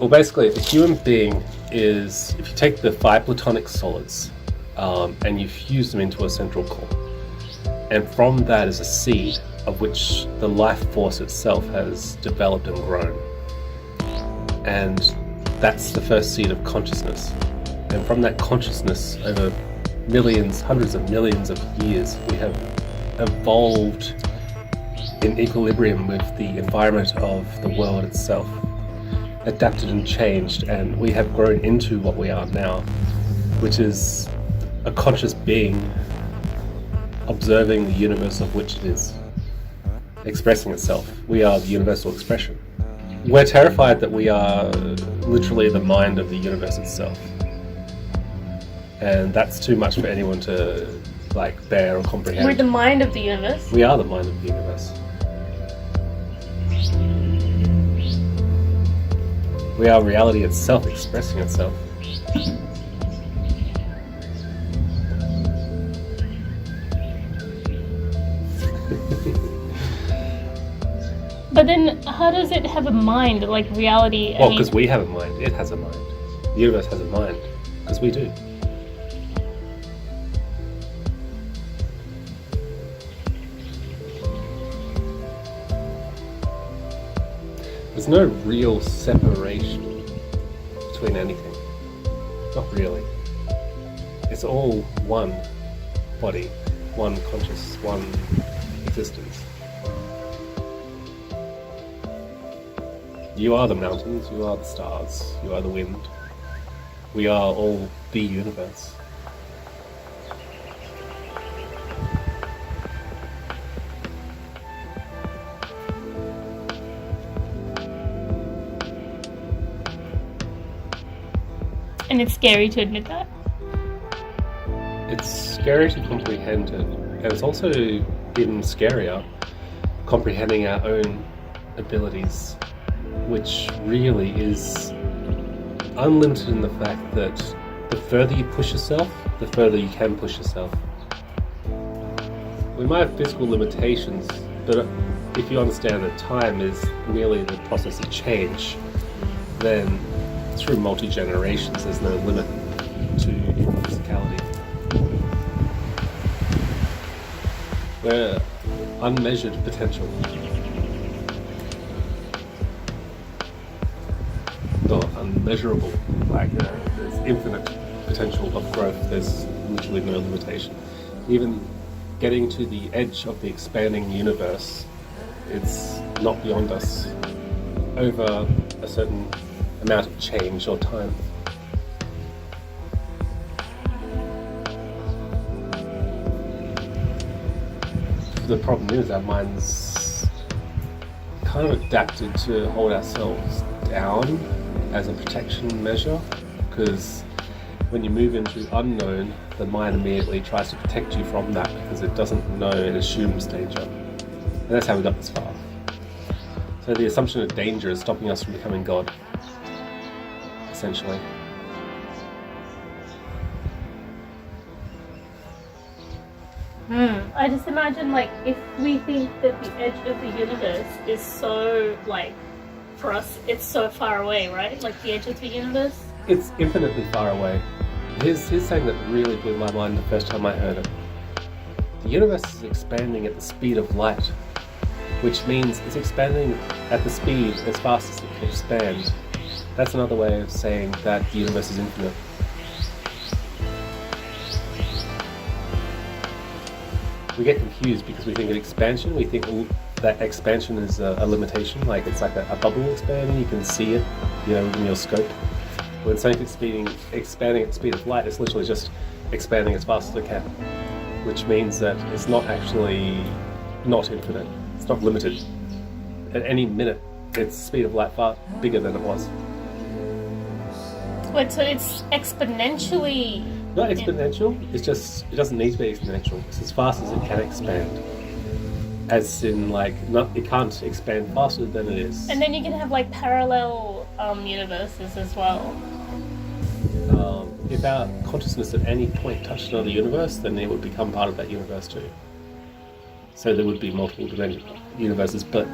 Well, basically, a human being is, if you take the 5 platonic solids and you fuse them into a central core, and from that is a seed of which the life force itself has developed and grown. And that's the first seed of consciousness. And from that consciousness, over millions, hundreds of millions of years, we have evolved in equilibrium with the environment of the world itself, adapted and changed, and we have grown into what we are now, which is a conscious being observing the universe of which it is, expressing itself. We are the universal expression. We're terrified that we are literally the mind of the universe itself, and that's too much for anyone to bear or comprehend. We're the mind of the universe? We are the mind of the universe. We are reality itself expressing itself. But then how does it have a mind, like reality? Well, because we have a mind. It has a mind. The universe has a mind. Because we do. There's no real separation between anything. Not really. It's all one body, one conscious, one existence. You are the mountains, you are the stars, you are the wind. We are all the universe. And it's scary to admit that? It's scary to comprehend it, and it's also even scarier comprehending our own abilities, which really is unlimited in the fact that the further you push yourself, the further you can push yourself. We might have physical limitations, but if you understand that time is merely the process of change, then through multi-generations there's no limit to physicality. We're unmeasured potential. Not unmeasurable, there's infinite potential of growth, there's literally no limitation. Even getting to the edge of the expanding universe, it's not beyond us over a certain amount of change or time. The problem is our minds kind of adapted to hold ourselves down as a protection measure, because when you move into unknown, the mind immediately tries to protect you from that because it doesn't know, it assumes danger. And that's how we got this far. So the assumption of danger is stopping us from becoming God, essentially. I just imagine, if we think that the edge of the universe is so, for us, it's so far away, right? The edge of the universe? It's infinitely far away. Here's something that really blew my mind the first time I heard it. The universe is expanding at the speed of light, which means it's expanding at the speed as fast as it can expand. That's another way of saying that the universe is infinite. We get confused because we think of expansion, we think that expansion is a limitation, it's like a bubble expanding, you can see it, in your scope. When something's expanding at the speed of light, it's literally just expanding as fast as it can, which means that it's not actually not infinite, it's not limited. At any minute, its speed of light far bigger than it was. Wait, so it's exponentially... Not exponential, it's just, it doesn't need to be exponential. It's as fast as it can expand. As in, it can't expand faster than it is. And then you can have, parallel universes as well. If our consciousness at any point touched another universe, then it would become part of that universe too. So there would be multiple universes, but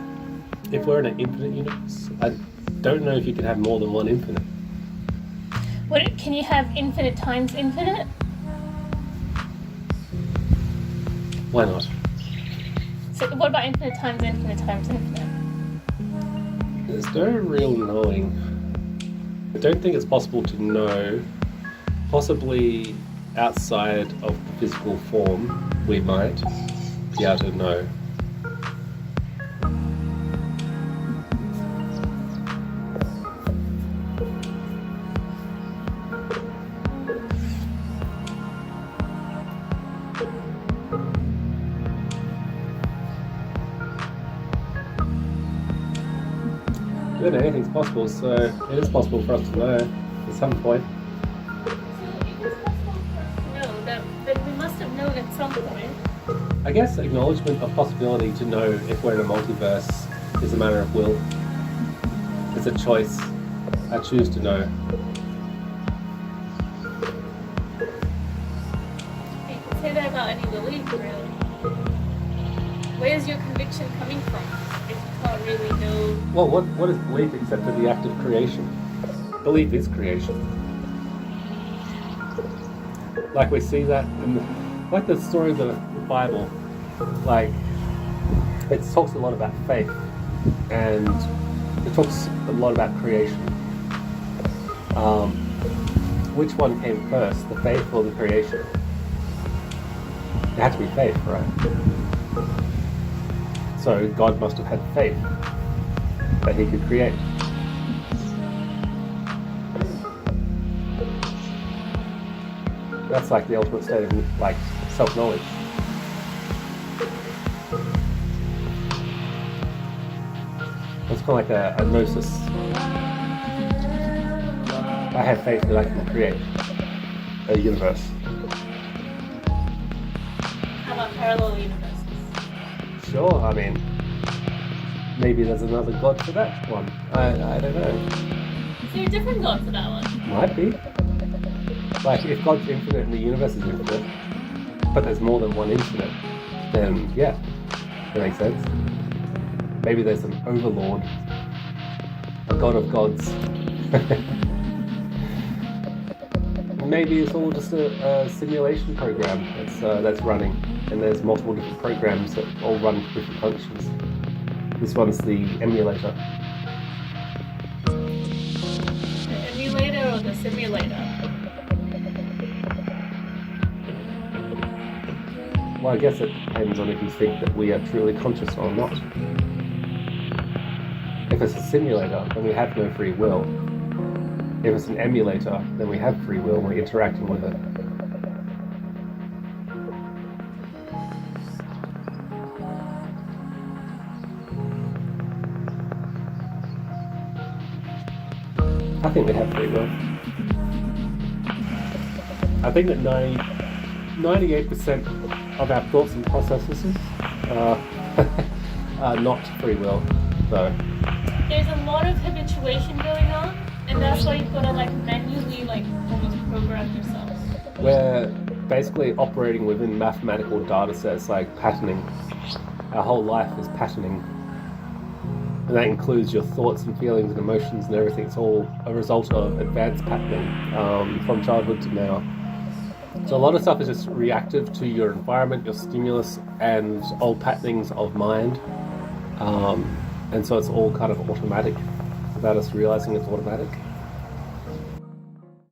if we're in an infinite universe, I don't know if you can have more than one infinite. Can you have infinite times infinite? Why not? So what about infinite times infinite times infinite? There's no real knowing. I don't think it's possible to know. Possibly outside of the physical form, we might be able to know. I don't know, anything's possible, so it is possible for us to know at some point. So if it's possible for us to know, then we must have known at some point. I guess acknowledgement of possibility to know if we're in a multiverse is a matter of will. It's a choice. I choose to know. You can say that about any belief, really. Where's your conviction coming from if you can't really know? Well, what is belief except for the act of creation? Belief is creation. Like we see that in like the story of the Bible, like it talks a lot about faith and it talks a lot about creation. Which one came first, the faith or the creation? It had to be faith, right? So God must have had faith that he could create. That's like the ultimate state of like self-knowledge. It's kind of like a gnosis. I have faith that I can create a universe. How about parallel universes? Sure, I mean, maybe there's another God for that one. I don't know. Is there a different God for that one? Might be. Like, if God's infinite and the universe is infinite, but there's more than one infinite, then yeah, that makes sense. Maybe there's an overlord, a God of gods. Maybe it's all just a simulation program that's running, and there's multiple different programs that all run different functions. This one's the emulator. The emulator or the simulator? Well, I guess it depends on if you think that we are truly conscious or not. If it's a simulator, then we have no free will. If it's an emulator, then we have free will and we're interacting with it. I think we have free will. I think that 98% of our thoughts and processes are not free will, though. There's a lot of habituation going on, and that's why you've got to like manually like almost program yourself. We're basically operating within mathematical data sets like patterning. Our whole life is patterning. And that includes your thoughts and feelings and emotions and everything. It's all a result of advanced patterning from childhood to now. So a lot of stuff is just reactive to your environment, your stimulus, and old patternings of mind. And so it's all kind of automatic without us realizing it's automatic.